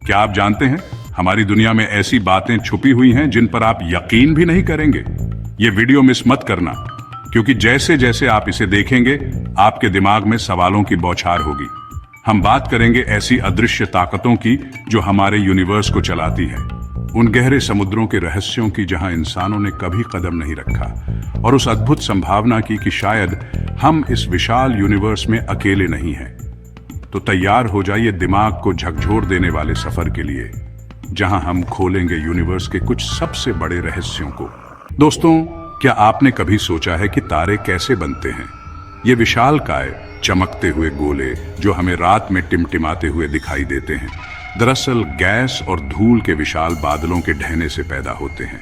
क्या आप जानते हैं, हमारी दुनिया में ऐसी बातें छुपी हुई हैं जिन पर आप यकीन भी नहीं करेंगे। ये वीडियो मिस मत करना, क्योंकि जैसे जैसे आप इसे देखेंगे आपके दिमाग में सवालों की बौछार होगी। हम बात करेंगे ऐसी अदृश्य ताकतों की जो हमारे यूनिवर्स को चलाती है, उन गहरे समुद्रों के रहस्यों की जहां इंसानों ने कभी कदम नहीं रखा, और उस अद्भुत संभावना की कि शायद हम इस विशाल यूनिवर्स में अकेले नहीं हैं। तो तैयार हो जाइए दिमाग को झकझोर देने वाले सफर के लिए, जहां हम खोलेंगे यूनिवर्स के कुछ सबसे बड़े रहस्यों को। दोस्तों, क्या आपने कभी सोचा है कि तारे कैसे बनते हैं? ये विशालकाय चमकते हुए गोले जो हमें रात में टिमटिमाते हुए दिखाई देते हैं, दरअसल गैस और धूल के विशाल बादलों के ढहने से पैदा होते हैं।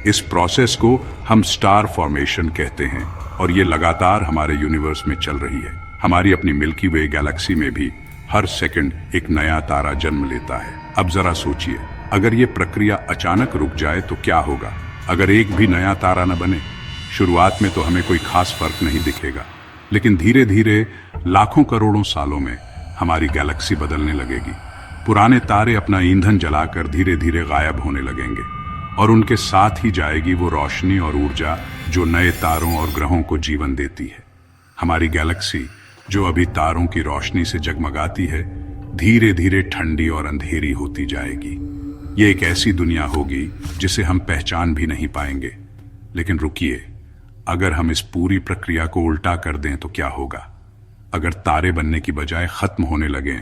इस प्रोसेस को हम स्टार फॉर्मेशन कहते हैं, और ये लगातार हमारे यूनिवर्स में चल रही है। हमारी अपनी मिल्की वे गैलेक्सी में भी हर सेकंड एक नया तारा जन्म लेता है। अब जरा सोचिए, अगर ये प्रक्रिया अचानक रुक जाए तो क्या होगा? अगर एक भी नया तारा न बने, शुरुआत में तो हमें कोई खास फर्क नहीं दिखेगा, लेकिन धीरे धीरे लाखों करोड़ों सालों में हमारी गैलेक्सी बदलने लगेगी। पुराने तारे अपना ईंधन जलाकर धीरे धीरे गायब होने लगेंगे, और उनके साथ ही जाएगी वो रोशनी और ऊर्जा जो नए तारों और ग्रहों को जीवन देती है। हमारी गैलेक्सी, जो अभी तारों की रोशनी से जगमगाती है, धीरे धीरे ठंडी और अंधेरी होती जाएगी। ये एक ऐसी दुनिया होगी जिसे हम पहचान भी नहीं पाएंगे। लेकिन रुकिए, अगर हम इस पूरी प्रक्रिया को उल्टा कर दें तो क्या होगा? अगर तारे बनने की बजाय खत्म होने लगें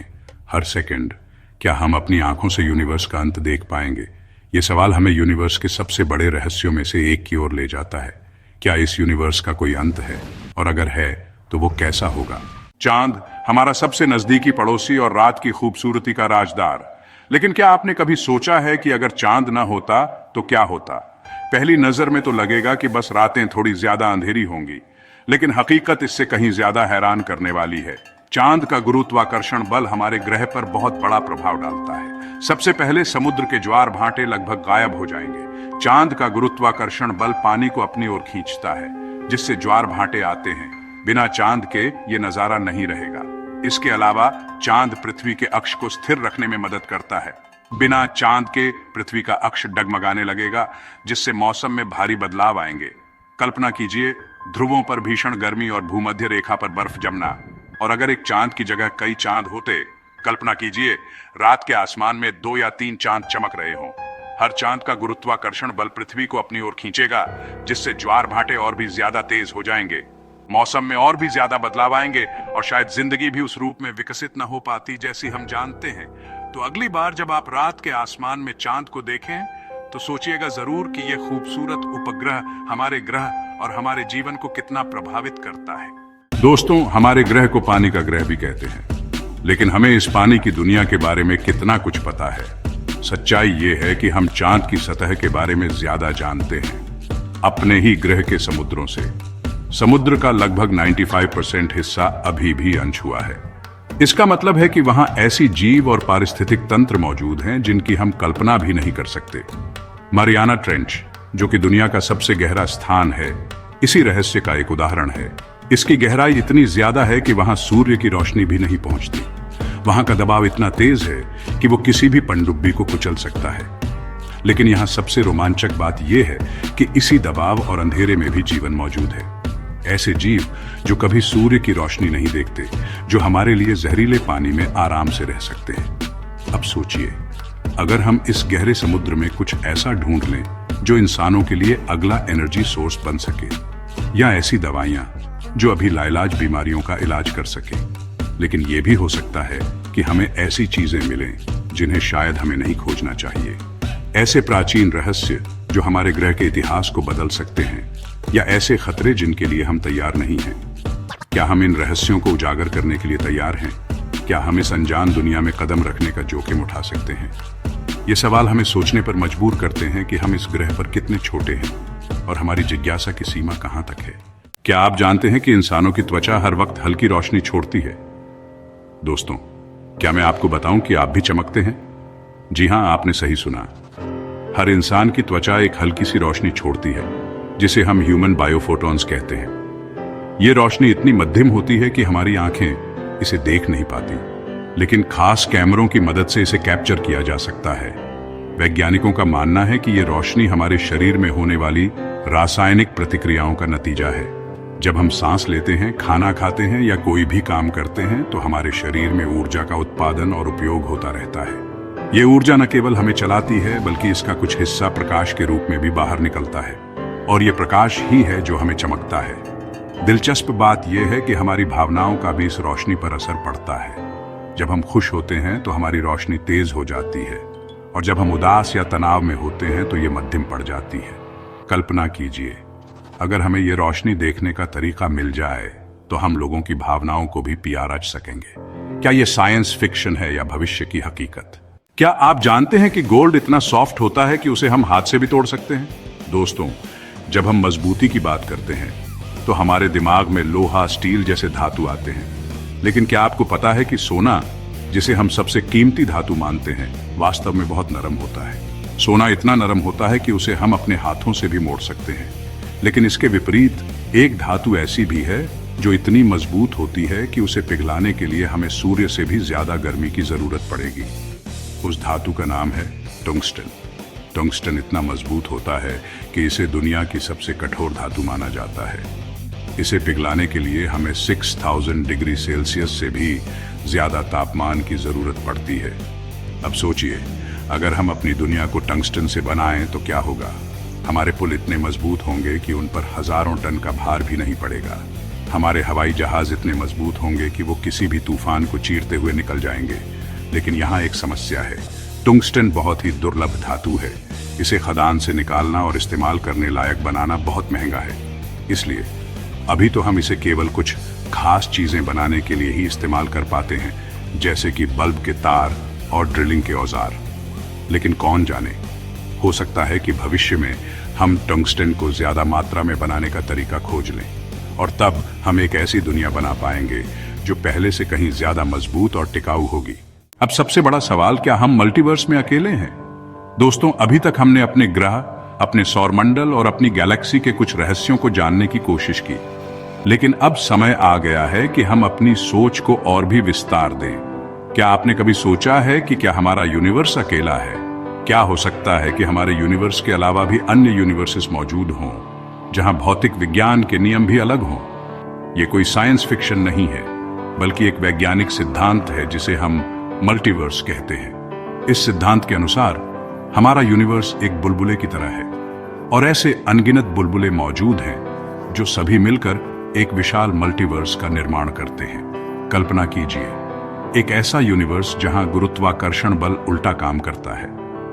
हर सेकंड, क्या हम अपनी आंखों से यूनिवर्स का अंत देख पाएंगे? ये सवाल हमें यूनिवर्स के सबसे बड़े रहस्यों में से एक की ओर ले जाता है। क्या इस यूनिवर्स का कोई अंत है? और अगर है तो वो कैसा होगा? चांद हमारा सबसे नजदीकी पड़ोसी और रात की खूबसूरती का राजदार। लेकिन क्या आपने कभी सोचा है कि अगर चांद ना होता तो क्या होता? पहली नजर में तो लगेगा कि बस रातें थोड़ी ज्यादा अंधेरी होंगी, लेकिन हकीकत इससे कहीं ज्यादा हैरान करने वाली है। चांद का गुरुत्वाकर्षण बल हमारे ग्रह पर बहुत बड़ा प्रभाव डालता है। सबसे पहले समुद्र के ज्वार भाटे लगभग गायब हो जाएंगे। चांद का गुरुत्वाकर्षण बल पानी को अपनी ओर खींचता है, जिससे ज्वार भाटे आते हैं। बिना चांद के ये नजारा नहीं रहेगा। इसके अलावा चांद पृथ्वी के अक्ष को स्थिर रखने में मदद करता है। बिना चांद के पृथ्वी का अक्ष डगमगाने लगेगा, जिससे मौसम में भारी बदलाव आएंगे। कल्पना कीजिए, ध्रुवों पर भीषण गर्मी और भूमध्य रेखा पर बर्फ जमना। और अगर एक चांद की जगह कई चांद होते, कल्पना कीजिए रात के आसमान में 2 या 3 चांद चमक रहे हों। हर चांद का गुरुत्वाकर्षण बल पृथ्वी को अपनी ओर खींचेगा, जिससे ज्वार भाटे और भी ज्यादा तेज हो जाएंगे। मौसम में और भी ज्यादा बदलाव आएंगे, और शायद जिंदगी भी उस रूप में विकसित न हो पाती जैसी हम जानते हैं। तो अगली बार जब आप रात के आसमान में चांद को देखें, तो सोचिएगा जरूर कि यह खूबसूरत उपग्रह हमारे ग्रह और हमारे जीवन को कितना प्रभावित करता है। दोस्तों, हमारे ग्रह को पानी का ग्रह भी कहते हैं, लेकिन हमें इस पानी की दुनिया के बारे में कितना कुछ पता है? सच्चाई ये है कि हम चांद की सतह के बारे में ज्यादा जानते हैं अपने ही ग्रह के समुद्रों से। समुद्र का लगभग 95% हिस्सा अभी भी अनछुआ है। इसका मतलब है कि वहां ऐसी जीव और पारिस्थितिक तंत्र मौजूद हैं जिनकी हम कल्पना भी नहीं कर सकते। मारियाना ट्रेंच, जो कि दुनिया का सबसे गहरा स्थान है, इसी रहस्य का एक उदाहरण है। इसकी गहराई इतनी ज्यादा है कि वहां सूर्य की रोशनी भी नहीं पहुंचती। वहां का दबाव इतना तेज है कि वो किसी भी पनडुब्बी को कुचल सकता है। लेकिन यहां सबसे रोमांचक बात यह है कि इसी दबाव और अंधेरे में भी जीवन मौजूद है। ऐसे जीव जो कभी सूर्य की रोशनी नहीं देखते, जो हमारे लिए जहरीले पानी में आराम से रह सकते हैं। अब सोचिए, अगर हम इस गहरे समुद्र में कुछ ऐसा ढूंढ लें जो इंसानों के लिए अगला एनर्जी सोर्स बन सके, या ऐसी दवाइयां जो अभी लाइलाज बीमारियों का इलाज कर सके। लेकिन यह भी हो सकता है कि हमें ऐसी चीजें मिलें जिन्हें शायद हमें नहीं खोजना चाहिए। ऐसे प्राचीन रहस्य जो हमारे ग्रह के इतिहास को बदल सकते हैं, या ऐसे खतरे जिनके लिए हम तैयार नहीं हैं। क्या हम इन रहस्यों को उजागर करने के लिए तैयार हैं? क्या हम इस अनजान दुनिया में कदम रखने का जोखिम उठा सकते हैं? ये सवाल हमें सोचने पर मजबूर करते हैं कि हम इस ग्रह पर कितने छोटे हैं और हमारी जिज्ञासा की सीमा कहां तक है। क्या आप जानते हैं कि इंसानों की त्वचा हर वक्त हल्की रोशनी छोड़ती है? दोस्तों, क्या मैं आपको बताऊं कि आप भी चमकते हैं? जी हां, आपने सही सुना। हर इंसान की त्वचा एक हल्की सी रोशनी छोड़ती है, जिसे हम ह्यूमन बायोफोटॉन्स कहते हैं। ये रोशनी इतनी मध्यम होती है कि हमारी आंखें इसे देख नहीं पाती, लेकिन खास कैमरों की मदद से इसे कैप्चर किया जा सकता है। वैज्ञानिकों का मानना है कि ये रोशनी हमारे शरीर में होने वाली रासायनिक प्रतिक्रियाओं का नतीजा है। जब हम सांस लेते हैं, खाना खाते हैं या कोई भी काम करते हैं तो हमारे शरीर में ऊर्जा का उत्पादन और उपयोग होता रहता है। ये ऊर्जा न केवल हमें चलाती है बल्कि इसका कुछ हिस्सा प्रकाश के रूप में भी बाहर निकलता है, और ये प्रकाश ही है जो हमें चमकता है। दिलचस्प बात यह है कि हमारी भावनाओं का भी इस रोशनी पर असर पड़ता है। जब हम खुश होते हैं तो हमारी रोशनी तेज हो जाती है, और जब हम उदास या तनाव में होते हैं तो ये मध्यम पड़ जाती है। कल्पना कीजिए, अगर हमें ये रोशनी देखने का तरीका मिल जाए तो हम लोगों की भावनाओं को भी पिया रच सकेंगे। क्या ये साइंस फिक्शन है या भविष्य की हकीकत? क्या आप जानते हैं कि गोल्ड इतना सॉफ्ट होता है कि उसे हम हाथ से भी तोड़ सकते हैं? दोस्तों, जब हम मजबूती की बात करते हैं तो हमारे दिमाग में लोहा, स्टील जैसे धातु आते हैं। लेकिन क्या आपको पता है कि सोना, जिसे हम सबसे कीमती धातु मानते हैं, वास्तव में बहुत नरम होता है। सोना इतना नरम होता है कि उसे हम अपने हाथों से भी मोड़ सकते हैं। लेकिन इसके विपरीत एक धातु ऐसी भी है जो इतनी मजबूत होती है कि उसे पिघलाने के लिए हमें सूर्य से भी ज्यादा गर्मी की जरूरत पड़ेगी। उस धातु का नाम है टंगस्टन। टंगस्टन इतना मजबूत होता है कि इसे दुनिया की सबसे कठोर धातु माना जाता है। इसे पिघलाने के लिए हमें 6000 डिग्री सेल्सियस से भी ज्यादा तापमान की जरूरत पड़ती है। अब सोचिए, अगर हम अपनी दुनिया को टंगस्टन से बनाएं तो क्या होगा? हमारे पुल इतने मजबूत होंगे कि उन पर हजारों टन का भार भी नहीं पड़ेगा। हमारे हवाई जहाज इतने मजबूत होंगे कि वो किसी भी तूफान को चीरते हुए निकल जाएंगे। लेकिन यहाँ एक समस्या है। टंगस्टन बहुत ही दुर्लभ धातु है। इसे खदान से निकालना और इस्तेमाल करने लायक बनाना बहुत महंगा है। इसलिए अभी तो हम इसे केवल कुछ खास चीजें बनाने के लिए ही इस्तेमाल कर पाते हैं, जैसे कि बल्ब के तार और ड्रिलिंग के औजार। लेकिन कौन जाने, हो सकता है कि भविष्य में हम टंगस्टन को ज्यादा मात्रा में बनाने का तरीका खोज लें, और तब हम एक ऐसी दुनिया बना पाएंगे जो पहले से कहीं ज्यादा मजबूत और टिकाऊ होगी। अब सबसे बड़ा सवाल, क्या हम मल्टीवर्स में अकेले हैं? दोस्तों, अभी तक हमने अपने ग्रह, अपने सौरमंडल और अपनी गैलेक्सी के कुछ रहस्यों को जानने की कोशिश की, लेकिन अब समय आ गया है कि हम अपनी सोच को और भी विस्तार दें। क्या आपने कभी सोचा है कि क्या हमारा यूनिवर्स अकेला है? क्या हो सकता है कि हमारे यूनिवर्स के अलावा भी अन्य यूनिवर्सेस मौजूद हों, जहां भौतिक विज्ञान के नियम भी अलग हों? यह कोई साइंस फिक्शन नहीं है, बल्कि एक वैज्ञानिक सिद्धांत है जिसे हम मल्टीवर्स कहते हैं। इस सिद्धांत के अनुसार हमारा यूनिवर्स एक बुलबुले की तरह है, और ऐसे अनगिनत बुलबुले मौजूद हैं जो सभी मिलकर एक विशाल मल्टीवर्स का निर्माण करते हैं। कल्पना कीजिए, एक ऐसा यूनिवर्स जहां गुरुत्वाकर्षण बल उल्टा काम करता है,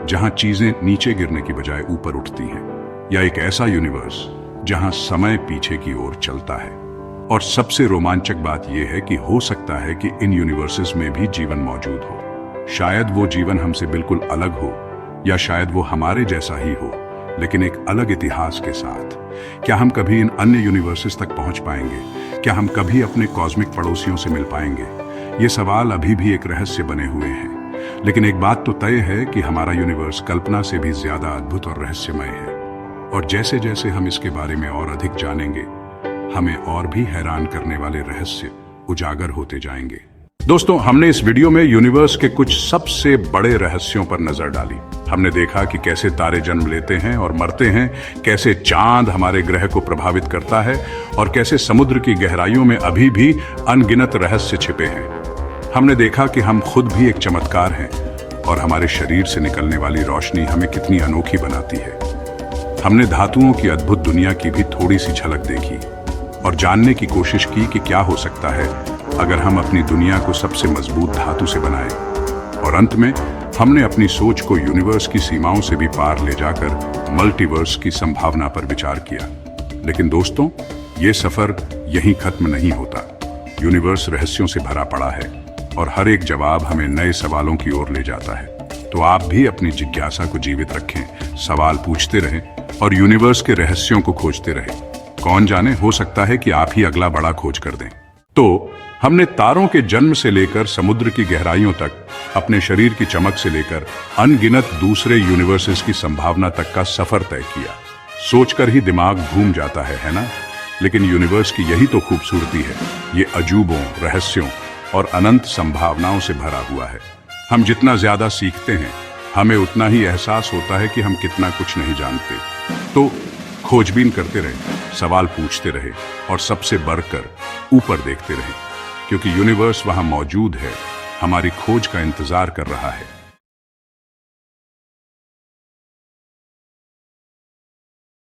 जहां चीजें नीचे गिरने की बजाय ऊपर उठती हैं, या एक ऐसा यूनिवर्स जहां समय पीछे की ओर चलता है। और सबसे रोमांचक बात यह है कि हो सकता है कि इन यूनिवर्सेस में भी जीवन मौजूद हो। शायद वो जीवन हमसे बिल्कुल अलग हो, या शायद वो हमारे जैसा ही हो, लेकिन एक अलग इतिहास के साथ। क्या हम कभी इन अन्य यूनिवर्सेस तक पहुंच पाएंगे? क्या हम कभी अपने कॉस्मिक पड़ोसियों से मिल पाएंगे? ये सवाल अभी भी एक रहस्य बने हुए हैं। लेकिन एक बात तो तय है कि हमारा यूनिवर्स कल्पना से भी ज्यादा अद्भुत और रहस्यमय है, और जैसे जैसे हम इसके बारे में और अधिक जानेंगे, हमें और भी हैरान करने वाले रहस्य उजागर होते जाएंगे। दोस्तों, हमने इस वीडियो में यूनिवर्स के कुछ सबसे बड़े रहस्यों पर नजर डाली। हमने देखा कि कैसे तारे जन्म लेते हैं और मरते हैं, कैसे चांद हमारे ग्रह को प्रभावित करता है, और कैसे समुद्र की गहराइयों में अभी भी अनगिनत रहस्य छिपे हैं। हमने देखा कि हम खुद भी एक चमत्कार हैं, और हमारे शरीर से निकलने वाली रोशनी हमें कितनी अनोखी बनाती है। हमने धातुओं की अद्भुत दुनिया की भी थोड़ी सी झलक देखी, और जानने की कोशिश की कि क्या हो सकता है अगर हम अपनी दुनिया को सबसे मजबूत धातु से बनाएं। और अंत में हमने अपनी सोच को यूनिवर्स की सीमाओं से भी पार ले जाकर मल्टीवर्स की संभावना पर विचार किया। लेकिन दोस्तों, ये सफर यहीं खत्म नहीं होता। यूनिवर्स रहस्यों से भरा पड़ा है, और हर एक जवाब हमें नए सवालों की ओर ले जाता है। तो आप भी अपनी जिज्ञासा को जीवित रखें, सवाल पूछते रहें, और यूनिवर्स के रहस्यों को खोजते रहें। कौन जाने, हो सकता है कि आप ही अगला बड़ा खोज कर दें। तो हमने तारों के जन्म से लेकर समुद्र की गहराइयों तक, अपने शरीर की चमक से लेकर अनगिनत दूसरे यूनिवर्सेस की संभावना तक का सफर तय किया। सोचकर ही दिमाग घूम जाता है ना? लेकिन यूनिवर्स की यही तो खूबसूरती है। ये अजूबों, रहस्यों और अनंत संभावनाओं से भरा हुआ है। हम जितना ज्यादा सीखते हैं, हमें उतना ही एहसास होता है कि हम कितना कुछ नहीं जानते। तो खोजबीन करते रहे, सवाल पूछते रहे और सबसे बढ़कर ऊपर देखते रहे, क्योंकि यूनिवर्स वहां मौजूद है, हमारी खोज का इंतजार कर रहा है।